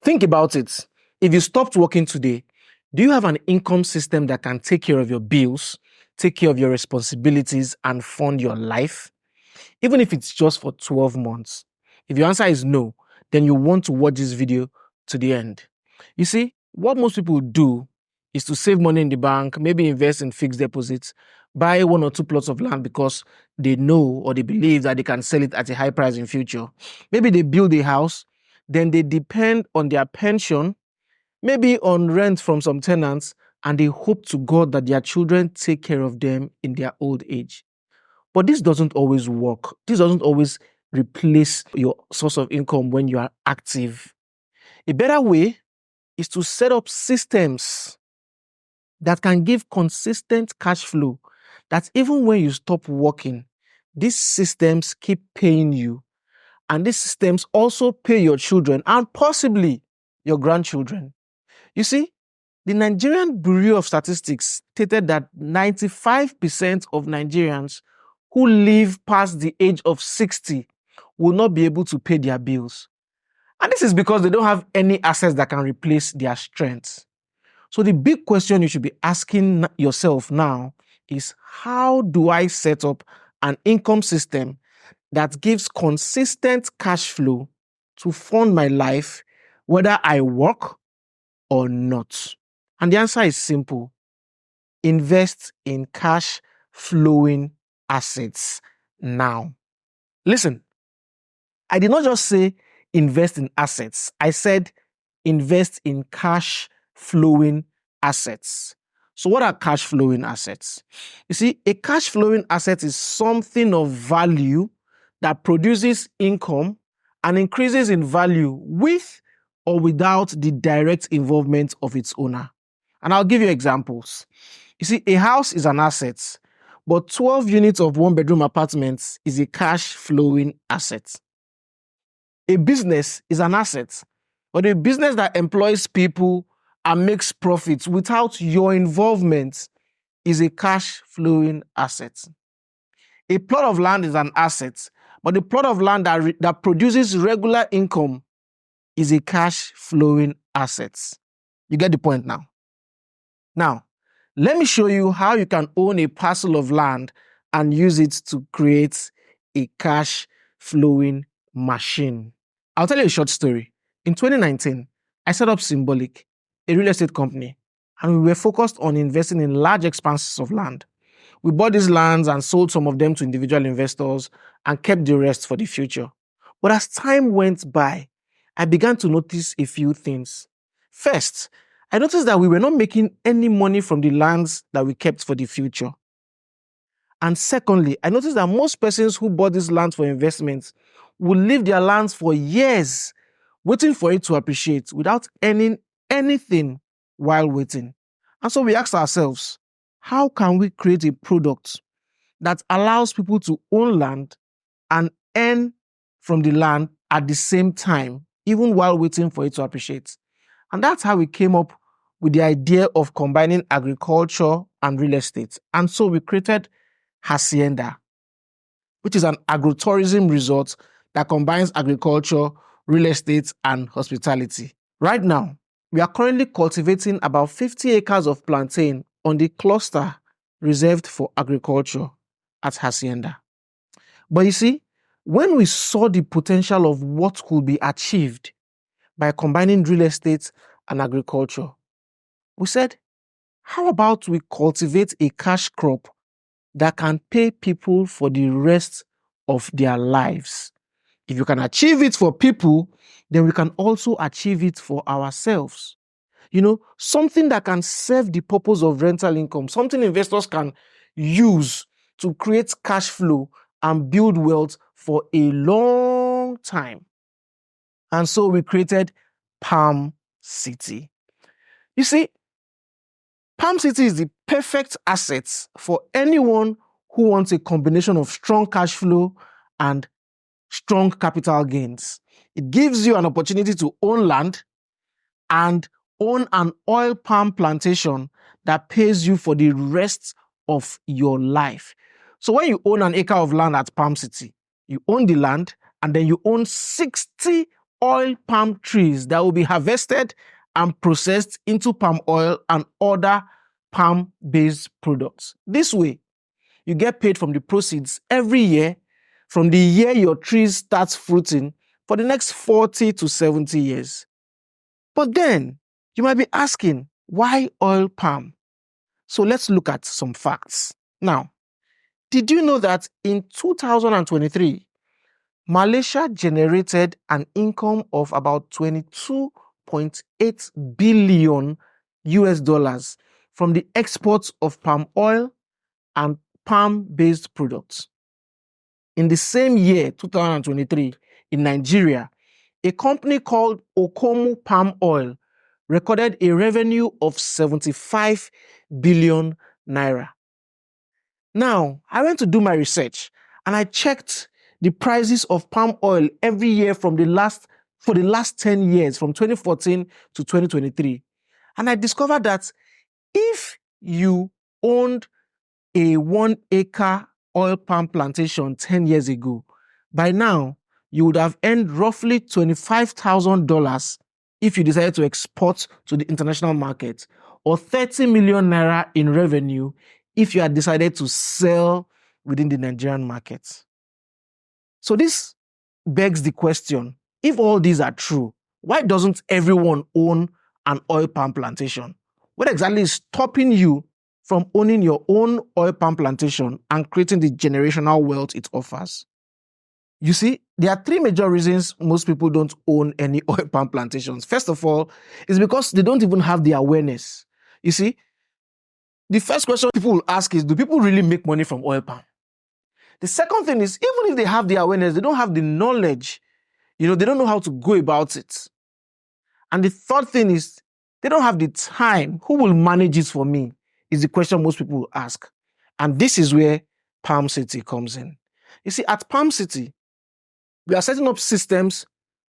Think about it. If you stopped working today, do you have an income system that can take care of your bills, take care of your responsibilities, and fund your life? Even if it's just for 12 months. If your answer is no, then you want to watch this video to the end. You see, what most people do is to save money in the bank, maybe invest in fixed deposits, buy 1 or 2 plots of land because they know or they believe that they can sell it at a high price in future. Maybe they build a house, then they depend on their pension, maybe on rent from some tenants, and they hope to God that their children take care of them in their old age. But this doesn't always work. This doesn't always replace your source of income when you are active. A better way is to set up systems that can give consistent cash flow, that even when you stop working, these systems keep paying you. And these systems also pay your children and possibly your grandchildren. You see, the Nigerian Bureau of Statistics stated that 95% of Nigerians who live past the age of 60 will not be able to pay their bills. And this is because they don't have any assets that can replace their strength. So the big question you should be asking yourself now is, how do I set up an income system that gives consistent cash flow to fund my life, whether I work or not? And the answer is simple. Invest in cash flowing assets now. Listen, I did not just say invest in assets. I said invest in cash flowing assets. So what are cash flowing assets? You see, a cash flowing asset is something of value that produces income and increases in value with or without the direct involvement of its owner. And I'll give you examples. You see, a house is an asset, but 12 units of one-bedroom apartments is a cash flowing asset. A business is an asset, but a business that employs people and makes profits without your involvement is a cash flowing asset. A plot of land is an asset, but a plot of land that produces regular income is a cash flowing asset. You get the point now? Now, let me show you how you can own a parcel of land and use it to create a cash flowing machine. I'll tell you a short story. In 2019, I set up Xymbolic, a real estate company, and we were focused on investing in large expanses of land. We bought these lands and sold some of them to individual investors and kept the rest for the future. But as time went by, I began to notice a few things. First, I noticed that we were not making any money from the lands that we kept for the future. And secondly, I noticed that most persons who bought these lands for investments would leave their lands for years, waiting for it to appreciate without earning anything while waiting. And so we asked ourselves, how can we create a product that allows people to own land and earn from the land at the same time, even while waiting for it to appreciate? And that's how we came up with the idea of combining agriculture and real estate. And so we created Hacienda, which is an agrotourism resort that combines agriculture, real estate, and hospitality. Right now, we are currently cultivating about 50 acres of plantain on the cluster reserved for agriculture at Hacienda. But you see, when we saw the potential of what could be achieved by combining real estate and agriculture, we said, how about we cultivate a cash crop that can pay people for the rest of their lives? If you can achieve it for people, then we can also achieve it for ourselves. You know, something that can serve the purpose of rental income, something investors can use to create cash flow and build wealth for a long time. And so we created Palm City. You see, Palm City is the perfect asset for anyone who wants a combination of strong cash flow and strong capital gains. It gives you an opportunity to own land and own an oil palm plantation that pays you for the rest of your life. So when you own an acre of land at Palm City, you own the land and then you own 60 oil palm trees that will be harvested and processed into palm oil and other palm-based products. This way, you get paid from the proceeds every year from the year your trees starts fruiting for the next 40 to 70 years. But then, you might be asking, why oil palm? So let's look at some facts. Now, did you know that in 2023, Malaysia generated an income of about 22.8 billion US dollars from the exports of palm oil and palm-based products. In the same year, 2023, in Nigeria, a company called Okomu Palm Oil recorded a revenue of 75 billion naira. Now, I went to do my research and I checked the prices of palm oil every year for the last 10 years, from 2014 to 2023. And I discovered that if you owned a 1-acre oil palm plantation 10 years ago, by now, you would have earned roughly $25,000 if you decided to export to the international market, or 30 million naira in revenue if you had decided to sell within the Nigerian market. So this begs the question, if all these are true, why doesn't everyone own an oil palm plantation? What exactly is stopping you from owning your own oil palm plantation and creating the generational wealth it offers? You see, there are three major reasons most people don't own any oil palm plantations. First of all, is because they don't even have the awareness. You see, the first question people will ask is, do people really make money from oil palm? The second thing is, even if they have the awareness, they don't have the knowledge. They don't know how to go about it. And the third thing is, they don't have the time. Who will manage it for me? Is the question most people will ask. And this is where Palm City comes in. You see, at Palm City, we are setting up systems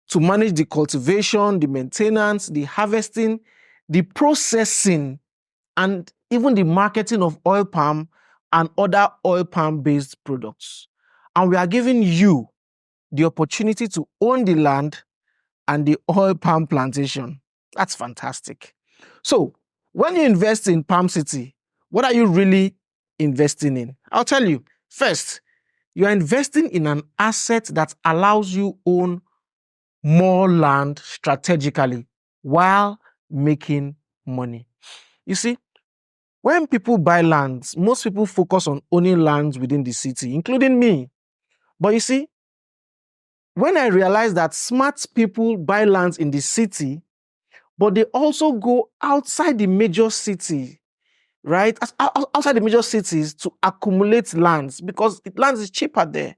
to manage the cultivation, the maintenance, the harvesting, the processing, and even the marketing of oil palm and other oil palm-based products. And we are giving you the opportunity to own the land and the oil palm plantation. That's fantastic. So, when you invest in Palm City, what are you really investing in? I'll tell you. First, you are investing in an asset that allows you own more land strategically while making money. You see, when people buy lands, most people focus on owning lands within the city, including me. But you see, when I realized that smart people buy lands in the city, but they also go outside the major city, right? Outside the major cities to accumulate lands because lands is cheaper there.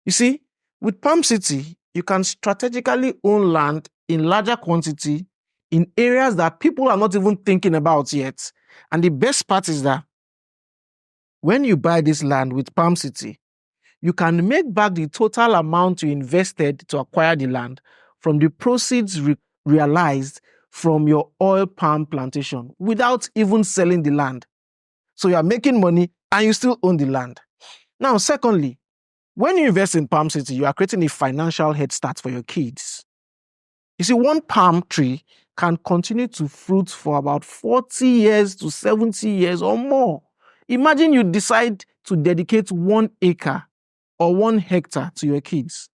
You see, with Palm City, you can strategically own land in larger quantity in areas that people are not even thinking about yet. And the best part is that when you buy this land with Palm City, you can make back the total amount you invested to acquire the land from the proceeds realized from your oil palm plantation without even selling the land. So you are making money and you still own the land. Now, secondly, when you invest in Palm City, you are creating a financial head start for your kids. You see, one palm tree can continue to fruit for about 40 years to 70 years or more. Imagine you decide to dedicate 1 acre or 1 hectare to your kids.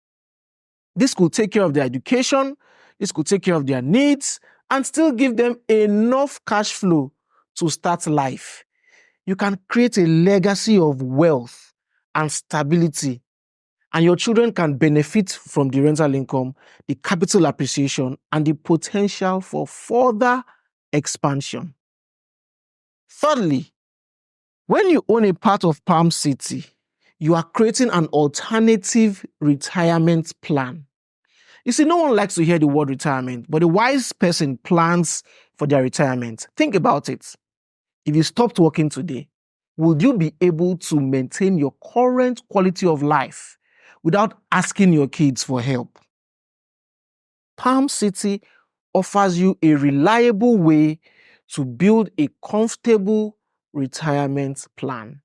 This could take care of their education, this could take care of their needs, and still give them enough cash flow to start life. You can create a legacy of wealth and stability, and your children can benefit from the rental income, the capital appreciation, and the potential for further expansion. Thirdly, when you own a part of Palm City, you are creating an alternative retirement plan. You see, no one likes to hear the word retirement, but a wise person plans for their retirement. Think about it. If you stopped working today, would you be able to maintain your current quality of life without asking your kids for help? Palm City offers you a reliable way to build a comfortable retirement plan.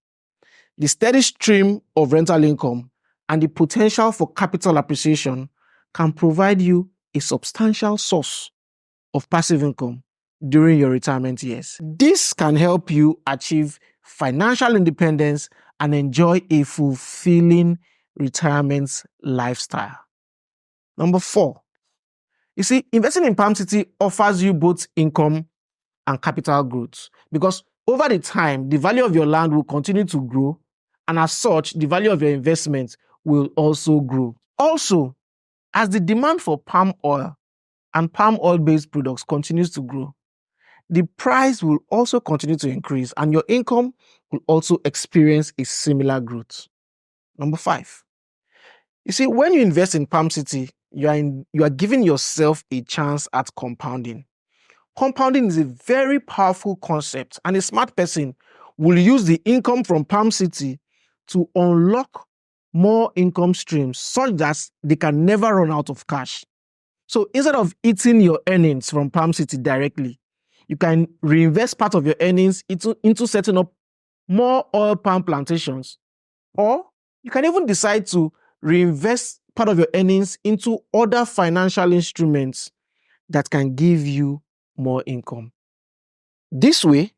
The steady stream of rental income and the potential for capital appreciation can provide you a substantial source of passive income during your retirement years. This can help you achieve financial independence and enjoy a fulfilling retirement lifestyle. Number 4, you see, investing in Palm City offers you both income and capital growth, because over the time, the value of your land will continue to grow, and as such, the value of your investment will also grow. Also, as the demand for palm oil and palm oil-based products continues to grow, the price will also continue to increase, and your income will also experience a similar growth. Number 5, you see, when you invest in Palm City, you are giving yourself a chance at compounding. Compounding is a very powerful concept, and a smart person will use the income from Palm City to unlock more income streams such that they can never run out of cash. So instead of eating your earnings from Palm City directly, you can reinvest part of your earnings into setting up more oil palm plantations, or you can even decide to reinvest part of your earnings into other financial instruments that can give you more income. This way,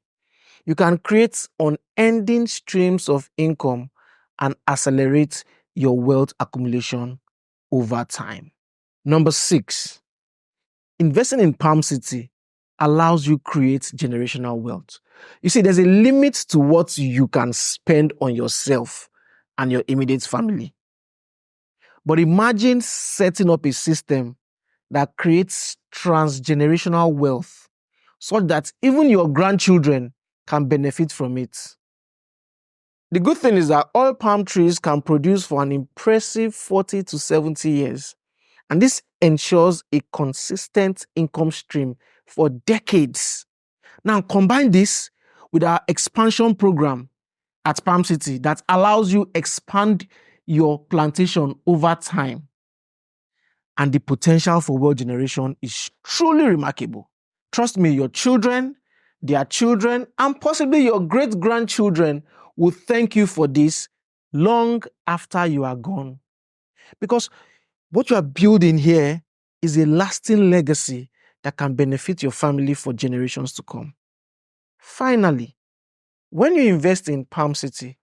you can create unending streams of income and accelerate your wealth accumulation over time. Number 6, investing in Palm City allows you create generational wealth. You see, there's a limit to what you can spend on yourself and your immediate family. But imagine setting up a system that creates transgenerational wealth such that even your grandchildren can benefit from it. The good thing is that oil palm trees can produce for an impressive 40 to 70 years, and this ensures a consistent income stream for decades. Now, combine this with our expansion program at Palm City that allows you expand your plantation over time, and the potential for wealth generation is truly remarkable. Trust me, your children, their children, and possibly your great-grandchildren will thank you for this long after you are gone. Because what you are building here is a lasting legacy that can benefit your family for generations to come. Finally, when you invest in Palm City,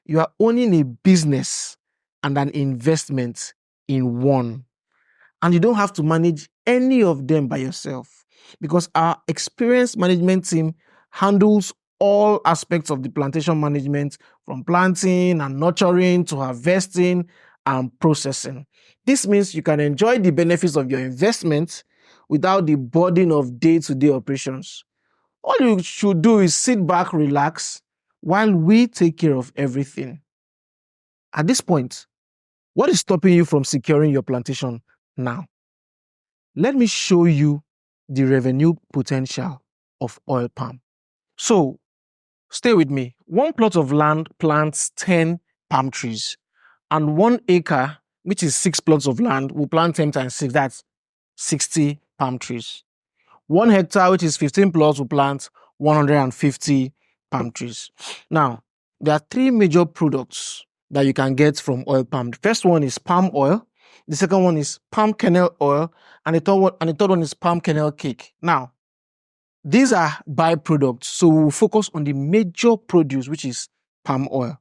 you are owning a business and an investment in one. And you don't have to manage any of them by yourself, because our experienced management team handles all aspects of the plantation management, from planting and nurturing to harvesting and processing. This means you can enjoy the benefits of your investment without the burden of day-to-day operations. All you should do is sit back, relax, while we take care of everything. At this point, what is stopping you from securing your plantation now? Let me show you the revenue potential of oil palm. So, stay with me. One plot of land plants 10 palm trees, and 1 acre, which is 6 plots of land, will plant 10 times 6, that's 60 palm trees. 1 hectare, which is 15 plots, will plant 150 palm trees. Now, there are 3 major products that you can get from oil palm. The first one is palm oil, the second one is palm kernel oil, and the third one is palm kernel cake. Now, these are byproducts, so we will focus on the major produce, which is palm oil.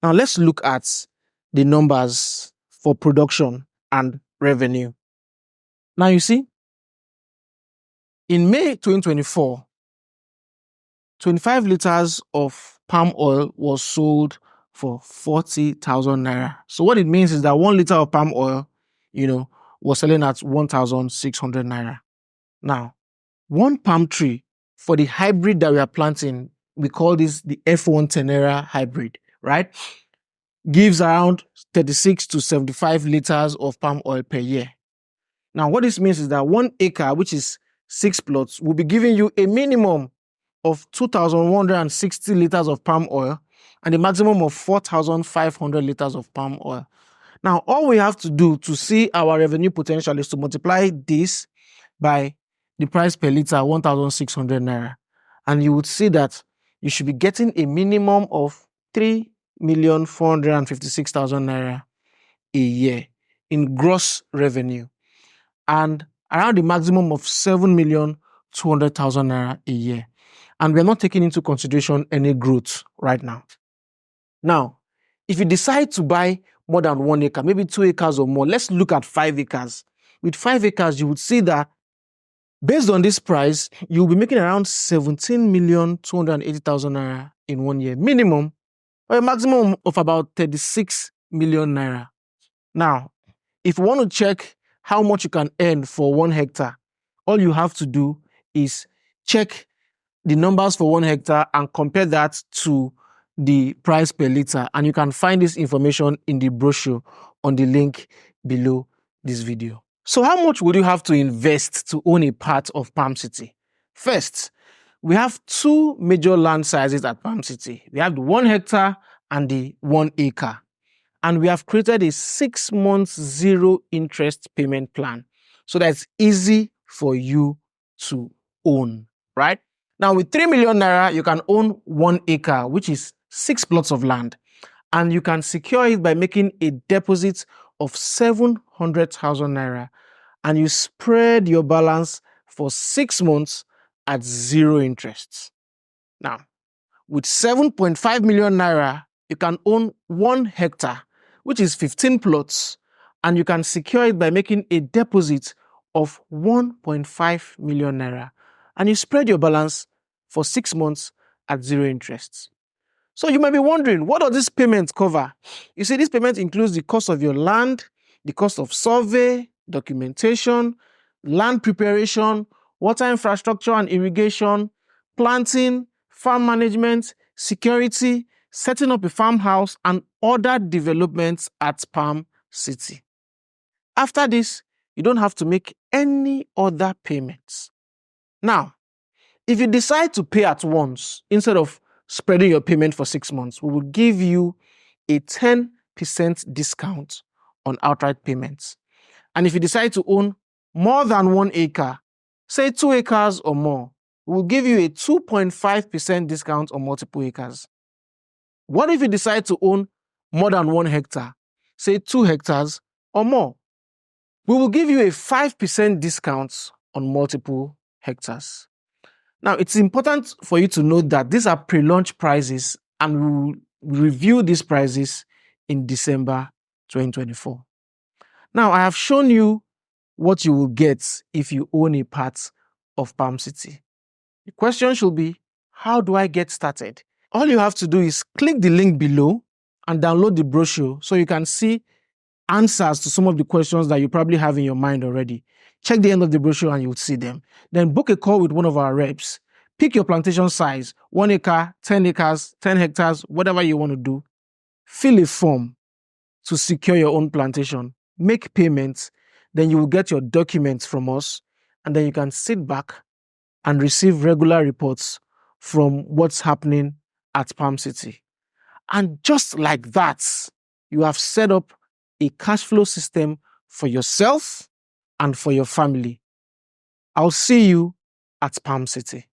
Now, let's look at the numbers for production and revenue. Now, you see, in May 2024, 25 liters of palm oil was sold for 40,000 naira. So what it means is that 1 liter of palm oil, was selling at 1,600 naira. Now, 1 palm tree for the hybrid that we are planting, we call this the F1 Tenera hybrid, right? Gives around 36 to 75 liters of palm oil per year. Now, what this means is that 1 acre, which is 6 plots, will be giving you a minimum of 2,160 liters of palm oil and a maximum of 4,500 liters of palm oil. Now, all we have to do to see our revenue potential is to multiply this by the price per liter, 1,600 naira. And you would see that you should be getting a minimum of 3,456,000 naira a year in gross revenue. and around the maximum of 7,200,000 naira a year. And we're not taking into consideration any growth right now. Now, if you decide to buy more than 1 acre, maybe 2 acres or more, let's look at 5 acres. With 5 acres, you would see that based on this price, you'll be making around 17,280,000 naira in 1 year, minimum, or a maximum of about 36 million naira. Now, if you want to check how much you can earn for 1 hectare, all you have to do is check the numbers for 1 hectare and compare that to the price per liter. And you can find this information in the brochure on the link below this video. So how much would you have to invest to own a part of Palm City? First, we have 2 major land sizes at Palm City. We have the 1 hectare and the 1 acre. And we have created a 6 months zero interest payment plan so that it's easy for you to own, right? Now, with 3 million naira, you can own 1 acre, which is 6 plots of land. And you can secure it by making a deposit of 700,000 naira. And you spread your balance for 6 months at 0 interest. Now, with 7.5 million naira, you can own 1 hectare, which is 15 plots, and you can secure it by making a deposit of 1.5 million naira. And you spread your balance for 6 months at 0 interest. So you might be wondering, what does this payment cover? You see, this payment includes the cost of your land, the cost of survey, documentation, land preparation, water infrastructure and irrigation, planting, farm management, security, setting up a farmhouse, and other developments at Palm City. After this, you don't have to make any other payments. Now, if you decide to pay at once, instead of spreading your payment for 6 months, we will give you a 10% discount on outright payments. And if you decide to own more than 1 acre, say 2 acres or more, we will give you a 2.5% discount on multiple acres. What if you decide to own more than 1 hectare, say 2 hectares or more? We will give you a 5% discount on multiple hectares. Now, it's important for you to note that these are pre-launch prices and we will review these prices in December 2024. Now, I have shown you what you will get if you own a part of Palm City. The question should be, how do I get started? All you have to do is click the link below and download the brochure so you can see answers to some of the questions that you probably have in your mind already. Check the end of the brochure and you'll see them. Then book a call with one of our reps. Pick your plantation size, 1 acre, 10 acres, 10 hectares, whatever you want to do. Fill a form to secure your own plantation. Make payments. Then you will get your documents from us. And then you can sit back and receive regular reports from what's happening at Palm City. And just like that, you have set up a cash flow system for yourself and for your family. I'll see you at Palm City.